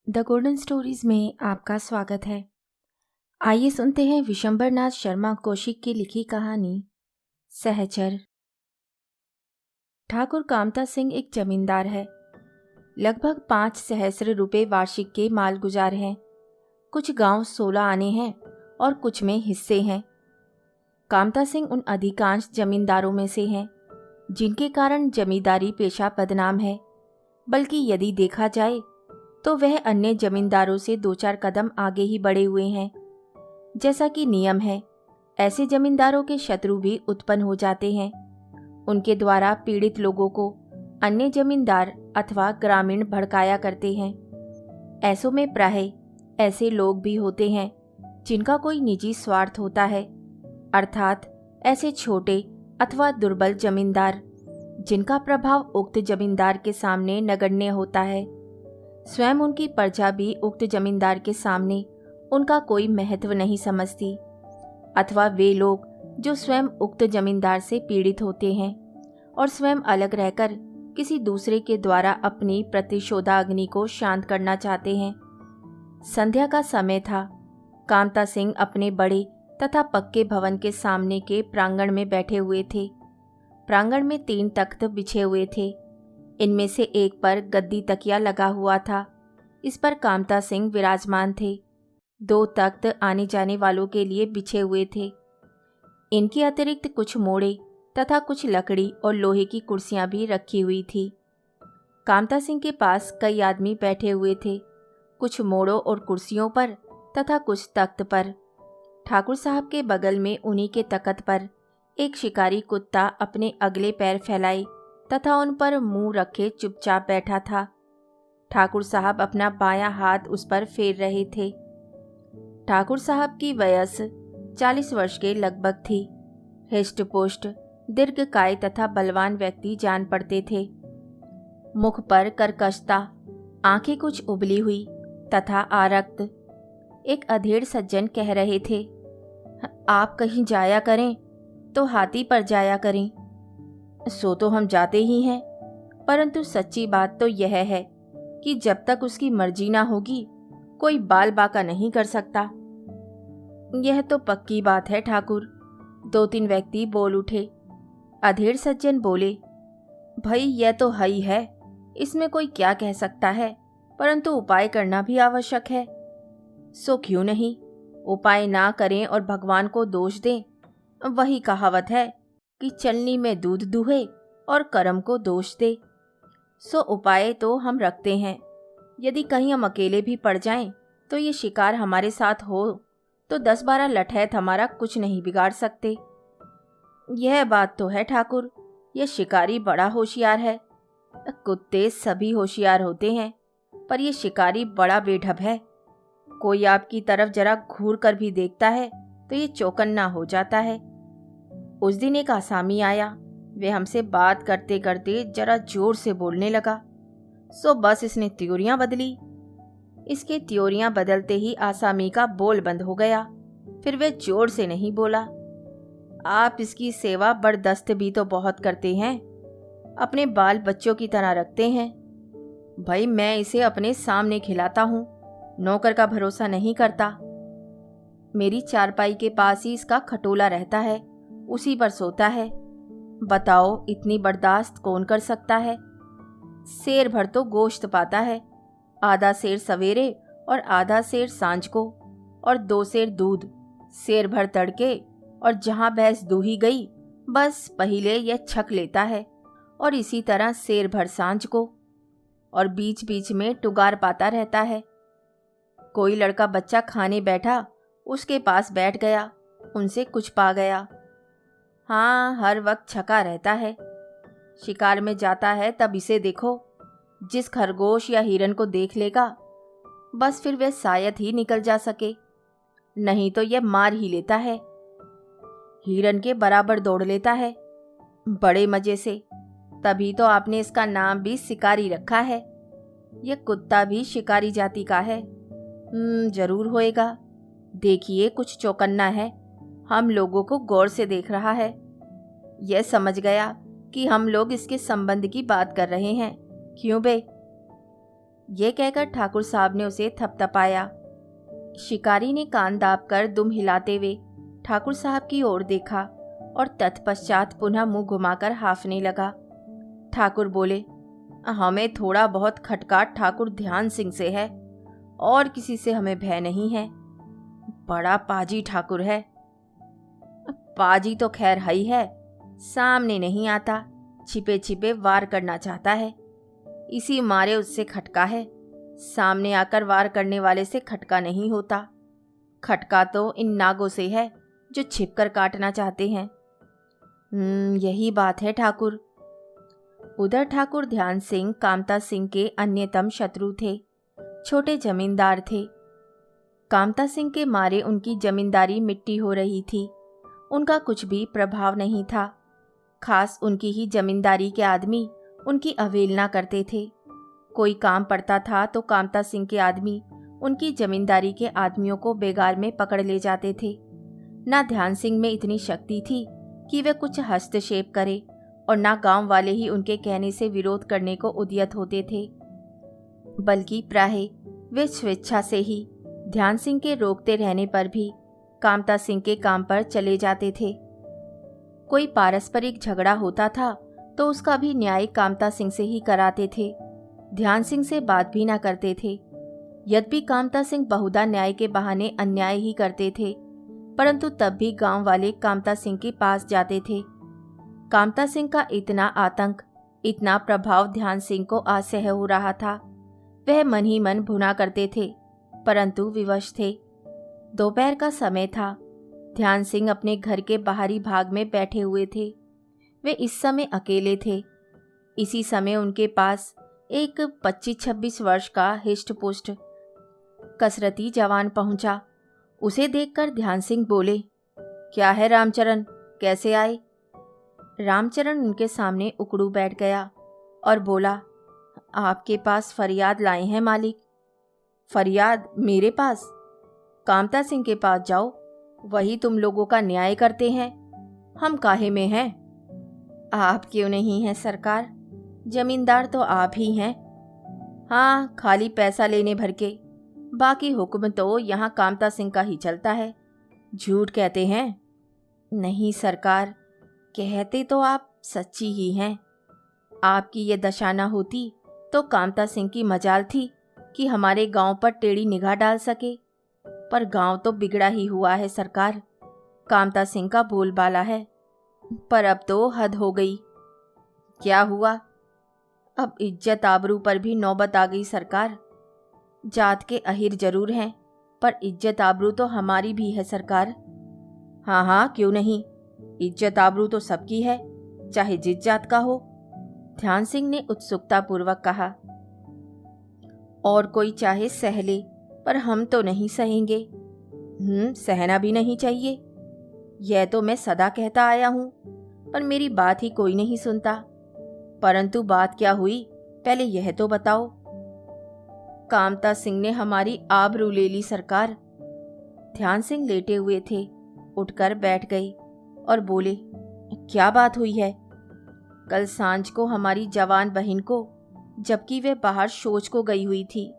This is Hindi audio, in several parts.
द गोल्डन स्टोरीज में आपका स्वागत है। आइए सुनते हैं विशंबर नाथ शर्मा कौशिक की लिखी कहानी सहचर। ठाकुर कामता सिंह एक जमींदार है। लगभग 5 सहस्र रुपये वार्षिक के मालगुजार हैं। कुछ गांव 16 आने हैं और कुछ में हिस्से हैं। कामता सिंह उन अधिकांश जमींदारों में से हैं जिनके कारण जमींदारी पेशा बदनाम है, बल्कि यदि देखा जाए तो वह अन्य जमींदारों से 2-4 कदम आगे ही बढ़े हुए हैं। जैसा कि नियम है, ऐसे जमींदारों के शत्रु भी उत्पन्न हो जाते हैं। उनके द्वारा पीड़ित लोगों को अन्य जमींदार अथवा ग्रामीण भड़काया करते हैं। ऐसों में प्राय ऐसे लोग भी होते हैं जिनका कोई निजी स्वार्थ होता है, अर्थात ऐसे छोटे अथवा दुर्बल जमींदार जिनका प्रभाव उक्त जमींदार के सामने नगण्य होता है। स्वयं उनकी प्रजा भी उक्त जमींदार के सामने उनका कोई महत्व नहीं समझती, अथवा वे लोग जो स्वयं उक्त जमींदार से पीड़ित होते हैं और स्वयं अलग रहकर किसी दूसरे के द्वारा अपनी प्रतिशोधाग्नि को शांत करना चाहते हैं। संध्या का समय था। कामता सिंह अपने बड़े तथा पक्के भवन के सामने के प्रांगण में बैठे हुए थे। प्रांगण में 3 तख्त बिछे हुए थे। इनमें से एक पर गद्दी तकिया लगा हुआ था। इस पर कामता सिंह विराजमान थे। 2 तख्त आने जाने वालों के लिए बिछे हुए थे। इनके अतिरिक्त कुछ मोड़े तथा कुछ लकड़ी और लोहे की कुर्सियां भी रखी हुई थी। कामता सिंह के पास कई आदमी बैठे हुए थे, कुछ मोड़ों और कुर्सियों पर तथा कुछ तख्त पर। ठाकुर साहब के बगल में उन्हीं के तख्त पर एक शिकारी कुत्ता अपने अगले पैर फैलाए तथा उन पर मुंह रखे चुपचाप बैठा था। ठाकुर साहब अपना बायां हाथ उस पर फेर रहे थे। ठाकुर साहब की वयस 40 वर्ष के लगभग थी। हृष्टपुष्ट, दीर्घकाय तथा बलवान व्यक्ति जान पड़ते थे। मुख पर कर्कशता, आंखें कुछ उबली हुई तथा आरक्त। एक अधेड़ सज्जन कह रहे थे, आप कहीं जाया करें तो हाथी पर जाया करें। सो तो हम जाते ही हैं, परंतु सच्ची बात तो यह है कि जब तक उसकी मर्जी ना होगी कोई बाल बाका नहीं कर सकता। यह तो पक्की बात है ठाकुर। 2-3 व्यक्ति बोल उठे। अधेड़ सज्जन बोले, भाई यह तो है ही है, इसमें कोई क्या कह सकता है, परंतु उपाय करना भी आवश्यक है। सो क्यों नहीं, उपाय ना करें और भगवान को दोष दें। वही कहावत है कि चलनी में दूध दूहे और कर्म को दोष दे। सो उपाय तो हम रखते हैं। यदि कहीं हम अकेले भी पड़ जाएं तो ये शिकार हमारे साथ हो तो 10-12 लठैत हमारा कुछ नहीं बिगाड़ सकते। यह बात तो है ठाकुर, यह शिकारी बड़ा होशियार है। कुत्ते सभी होशियार होते हैं, पर यह शिकारी बड़ा बेढब है। कोई आपकी तरफ जरा घूर कर भी देखता है तो ये चौकन्ना हो जाता है। उस दिन एक आसामी आया। वे हमसे बात करते करते जरा जोर से बोलने लगा। सो बस इसने त्योरियां बदली। इसके त्योरियां बदलते ही आसामी का बोल बंद हो गया। फिर वे जोर से नहीं बोला। आप इसकी सेवा बर्दस्त भी तो बहुत करते हैं, अपने बाल बच्चों की तरह रखते हैं। भाई मैं इसे अपने सामने खिलाता हूँ, नौकर का भरोसा नहीं करता। मेरी चारपाई के पास ही इसका खटोला रहता है, उसी पर सोता है। बताओ इतनी बर्दाश्त कौन कर सकता है। सेर भर तो गोश्त पाता है, आधा सेर सवेरे और आधा सेर सांझ को, और 2 सेर दूध, सेर भर तड़के, और जहां भैंस दूही गई बस पहले यह छक लेता है, और इसी तरह सेर भर सांझ को, और बीच बीच में टुगार पाता रहता है। कोई लड़का बच्चा खाने बैठा, उसके पास बैठ गया, उनसे कुछ पा गया। हाँ, हर वक्त छका रहता है। शिकार में जाता है तब इसे देखो, जिस खरगोश या हिरन को देख लेगा बस फिर वह शायद ही निकल जा सके, नहीं तो यह मार ही लेता है। हिरन के बराबर दौड़ लेता है, बड़े मजे से। तभी तो आपने इसका नाम भी शिकारी रखा है। यह कुत्ता भी शिकारी जाति का है। जरूर होएगा। देखिए कुछ चौकन्ना है, हम लोगों को गौर से देख रहा है। यह समझ गया कि हम लोग इसके संबंध की बात कर रहे हैं। क्यों बे? ये कहकर ठाकुर साहब ने उसे थपथपाया। शिकारी ने कान दाबकर दुम हिलाते हुए ठाकुर साहब की ओर देखा और तत्पश्चात पुनः मुंह घुमाकर हाफने लगा। ठाकुर बोले, हमें थोड़ा बहुत खटका ठाकुर ध्यान सिंह से है, और किसी से हमें भय नहीं है। बड़ा पाजी ठाकुर है। पाजी तो खैर है ही है, सामने नहीं आता, छिपे छिपे वार करना चाहता है, इसी मारे उससे खटका है। सामने आकर वार करने वाले से खटका नहीं होता। खटका तो इन नागों से है जो छिपकर काटना चाहते हैं। यही बात है ठाकुर। उधर ठाकुर ध्यान सिंह कामता सिंह के अन्यतम शत्रु थे, छोटे जमींदार थे। कामता सिंह के मारे उनकी जमींदारी मिट्टी हो रही थी। उनका कुछ भी प्रभाव नहीं था। खास उनकी ही जमींदारी के आदमी उनकी अवहेलना करते थे। कोई काम पड़ता था तो कामता सिंह के आदमी उनकी जमींदारी के आदमियों को बेगार में पकड़ ले जाते थे। ना ध्यान सिंह में इतनी शक्ति थी कि वे कुछ हस्तक्षेप करे, और ना गांव वाले ही उनके कहने से विरोध करने को उद्यत होते थे, बल्कि प्राय वे स्वेच्छा से ही ध्यान सिंह के रोकते रहने पर भी कामता सिंह के काम पर चले जाते थे। कोई पारस्परिक झगड़ा होता था तो उसका भी न्याय कामता सिंह से ही कराते थे, ध्यान सिंह से बात भी ना करते थे। यद्यपि कामता सिंह बहुधा न्याय के बहाने अन्याय ही करते थे, परंतु तब भी गांव वाले कामता सिंह के पास जाते थे। कामता सिंह का इतना आतंक, इतना प्रभाव ध्यान सिंह को असह्य हो रहा था। वह मन ही मन भुना करते थे, परंतु विवश थे। दोपहर का समय था। ध्यान सिंह अपने घर के बाहरी भाग में बैठे हुए थे। वे इस समय अकेले थे। इसी समय उनके पास एक 25-26 वर्ष का हिष्ट-पुष्ट कसरती जवान पहुंचा। उसे देखकर ध्यान सिंह बोले, क्या है रामचरण, कैसे आए? रामचरण उनके सामने उकड़ू बैठ गया और बोला, आपके पास फरियाद लाए हैं मालिक। फरियाद मेरे पास? कामता सिंह के पास जाओ, वही तुम लोगों का न्याय करते हैं, हम काहे में हैं? आप क्यों नहीं हैं सरकार, जमींदार तो आप ही हैं। हाँ, खाली पैसा लेने भर के, बाकी हुक्म तो यहाँ कामता सिंह का ही चलता है। झूठ कहते हैं? नहीं सरकार, कहते तो आप सच्ची ही हैं। आपकी ये दशा न होती तो कामता सिंह की मजाल थी कि हमारे गांव पर टेढ़ी निगाह डाल सके, पर गांव तो बिगड़ा ही हुआ है सरकार। कामता सिंह का बोलबाला है, पर अब तो हद हो गई। क्या हुआ? अब इज्जत आबरू पर भी नौबत आ गई सरकार। जात के अहिर जरूर हैं, पर इज्जत आबरू तो हमारी भी है सरकार। हाँ हाँ, क्यों नहीं, इज्जत आबरू तो सबकी है, चाहे जिस जात का हो। ध्यान सिंह ने उत्सुकता पूर्वक कहा। और कोई चाहे सह ले, पर हम तो नहीं सहेंगे। सहना भी नहीं चाहिए, यह तो मैं सदा कहता आया हूं, पर मेरी बात ही कोई नहीं सुनता। परंतु बात क्या हुई, पहले यह तो बताओ। कामता सिंह ने हमारी आबरू ले ली सरकार। ध्यान सिंह लेटे हुए थे, उठकर बैठ गए और बोले, क्या बात हुई है? कल सांझ को हमारी जवान बहन को, जबकि वे बाहर शौच को गई हुई थी,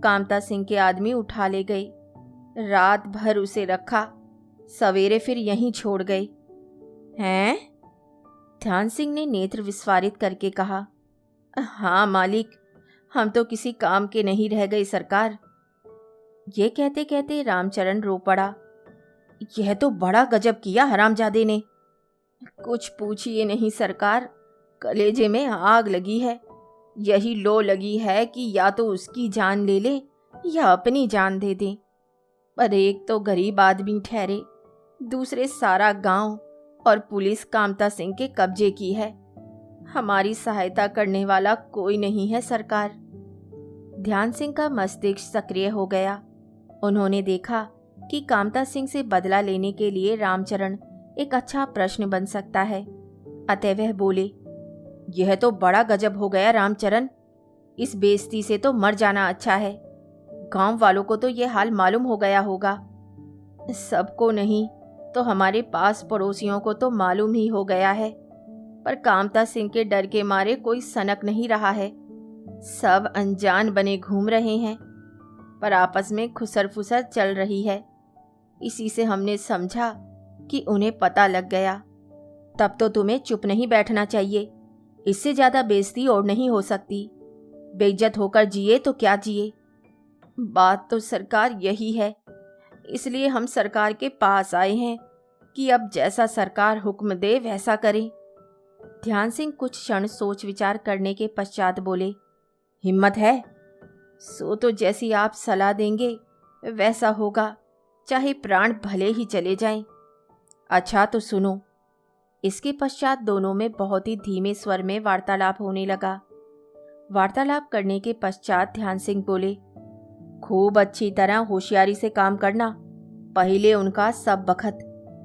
कामता सिंह के आदमी उठा ले गए। रात भर उसे रखा, सवेरे फिर यहीं छोड़ गए। हैं? ध्यान सिंह ने नेत्र विस्फारित करके कहा, हाँ मालिक, हम तो किसी काम के नहीं रह गए सरकार। ये कहते कहते रामचरण रो पड़ा। यह तो बड़ा गजब किया हरामजादे ने। कुछ पूछिए नहीं सरकार, कलेजे में आग लगी है। यही लो लगी है कि या तो उसकी जान ले ले या अपनी जान दे दे। पर एक तो गरीब आदमी ठहरे, दूसरे सारा गांव और पुलिस कामता सिंह के कब्जे की है। हमारी सहायता करने वाला कोई नहीं है सरकार। ध्यान सिंह का मस्तिष्क सक्रिय हो गया। उन्होंने देखा कि कामता सिंह से बदला लेने के लिए रामचरण एक अच्छा प्रश्न बन सकता है। अतः वह बोले, यह तो बड़ा गजब हो गया रामचरण, इस बेइज्जती से तो मर जाना अच्छा है। गांव वालों को तो यह हाल मालूम हो गया होगा। सबको नहीं तो हमारे पास पड़ोसियों को तो मालूम ही हो गया है, पर कामता सिंह के डर के मारे कोई सनक नहीं रहा है। सब अनजान बने घूम रहे हैं, पर आपस में खुसर फुसर चल रही है। इसी से हमने समझा कि उन्हें पता लग गया। तब तो तुम्हें चुप नहीं बैठना चाहिए। इससे ज्यादा बेइज्जती और नहीं हो सकती। बेइज्जत होकर जिए तो क्या जिए। बात तो सरकार यही है, इसलिए हम सरकार के पास आए हैं कि अब जैसा सरकार हुक्म दे वैसा करें। ध्यान सिंह कुछ क्षण सोच विचार करने के पश्चात बोले, हिम्मत है? सो तो जैसी आप सलाह देंगे वैसा होगा, चाहे प्राण भले ही चले जाएं। अच्छा तो सुनो। इसके पश्चात दोनों में बहुत ही धीमे स्वर में वार्तालाप होने लगा। वार्तालाप करने के पश्चात ध्यान सिंह बोले, खूब अच्छी तरह होशियारी से काम करना। पहले उनका सब बखत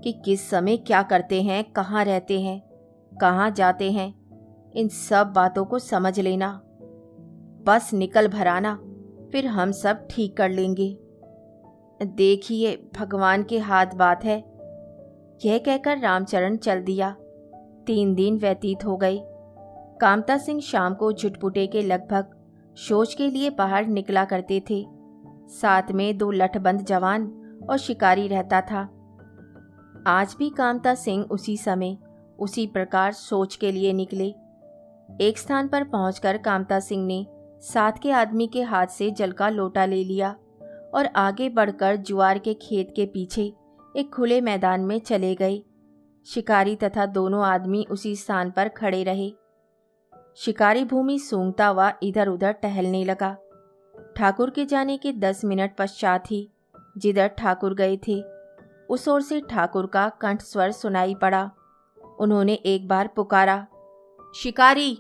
कि किस समय क्या करते हैं, कहाँ रहते हैं, कहाँ जाते हैं, इन सब बातों को समझ लेना। बस निकल भराना, फिर हम सब ठीक कर लेंगे। देखिए भगवान के हाथ बात है। यह कहकर रामचरण चल दिया। 3 दिन व्यतीत हो गए। कामता सिंह शाम को झुटपुटे के लगभग शौच के लिए बाहर निकला करते थे। साथ में 2 लठबंद जवान और शिकारी रहता था। आज भी कामता सिंह उसी समय उसी प्रकार शौच के लिए निकले। एक स्थान पर पहुंचकर कामता सिंह ने साथ के आदमी के हाथ से जल का लोटा ले लिया और आगे बढ़कर ज्वार के खेत के पीछे एक खुले मैदान में चले गए। शिकारी तथा दोनों आदमी उसी स्थान पर खड़े रहे। शिकारी भूमि सूंघता हुआ इधर उधर टहलने लगा। ठाकुर के जाने के 10 मिनट पश्चात ही जिधर ठाकुर गए थे उस ओर से ठाकुर का कंठ स्वर सुनाई पड़ा। उन्होंने एक बार पुकारा, शिकारी।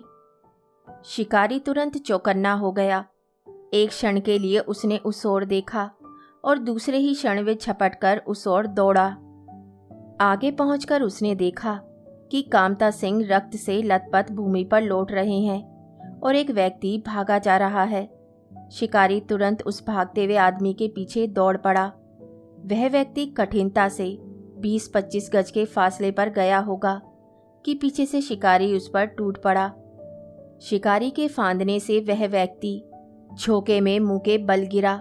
शिकारी तुरंत चौकन्ना हो गया। एक क्षण के लिए उसने उस ओर देखा और दूसरे ही क्षण वे झपटकर उस ओर दौड़ा। आगे पहुंचकर उसने देखा कि कामता सिंह रक्त से लथपथ भूमि पर लौट रहे हैं और एक व्यक्ति भागा जा रहा है। शिकारी तुरंत उस भागते हुए आदमी के पीछे दौड़ पड़ा। वह व्यक्ति कठिनता से 20-25 गज के फासले पर गया होगा कि पीछे से शिकारी उस पर टूट पड़ा। शिकारी के फांदने से वह व्यक्ति झोंके में मुंह के बल गिरा,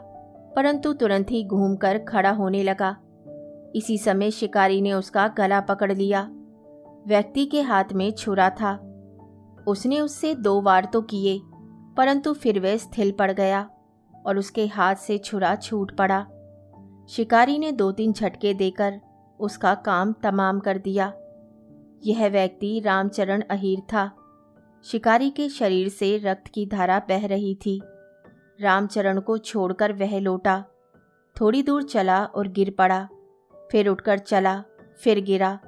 परंतु तुरंत ही घूमकर खड़ा होने लगा। इसी समय शिकारी ने उसका गला पकड़ लिया। व्यक्ति के हाथ में छुरा था। उसने उससे 2 वार तो किए, परंतु फिर वह स्थिर पड़ गया और उसके हाथ से छुरा छूट पड़ा। शिकारी ने 2-3 झटके देकर उसका काम तमाम कर दिया। यह व्यक्ति रामचरण अहीर था। शिकारी के शरीर से रक्त की धारा बह रही थी। रामचरण को छोड़कर वह लौटा, थोड़ी दूर चला और गिर पड़ा, फिर उठकर चला, फिर गिरा।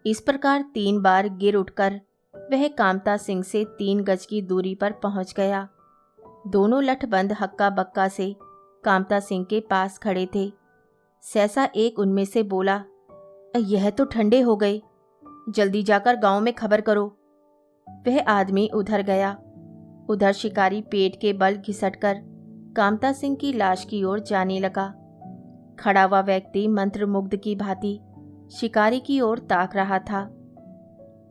इस प्रकार 3 बार गिर उठकर वह कामता सिंह से 3 गज की दूरी पर पहुंच गया। दोनों लठबंद हक्का बक्का से कामता सिंह के पास खड़े थे। सहसा एक उनमें से बोला, यह तो ठंडे हो गए, जल्दी जाकर गांव में खबर करो। वह आदमी उधर गया। उधर शिकारी पेट के बल घिसटकर कामता सिंह की लाश की ओर जाने लगा। खड़ा हुआ व्यक्ति मंत्रमुग्ध की भांति शिकारी की ओर ताक रहा था।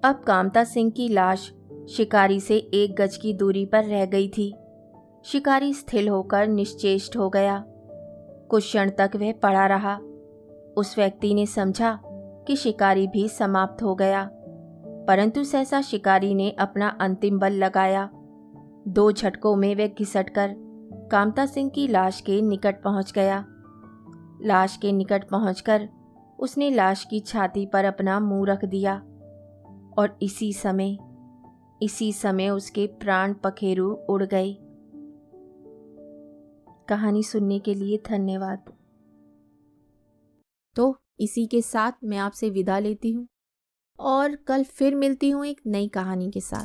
अब कामता सिंह की लाश शिकारी से 1 गज की दूरी पर रह गई थी। शिकारी स्थिर होकर निश्चेष्ट हो गया। कुछ क्षण तक वह पड़ा रहा। उस व्यक्ति ने समझा कि शिकारी भी समाप्त हो गया, परंतु सहसा शिकारी ने अपना अंतिम बल लगाया। 2 झटकों में वह घिसटकर कामता सिंह की लाश के निकट पहुंच गया। लाश के निकट पहुंचकर उसने लाश की छाती पर अपना मुंह रख दिया और इसी समय उसके प्राण पखेरु उड़ गए। कहानी सुनने के लिए धन्यवाद। तो इसी के साथ मैं आपसे विदा लेती हूँ और कल फिर मिलती हूँ एक नई कहानी के साथ।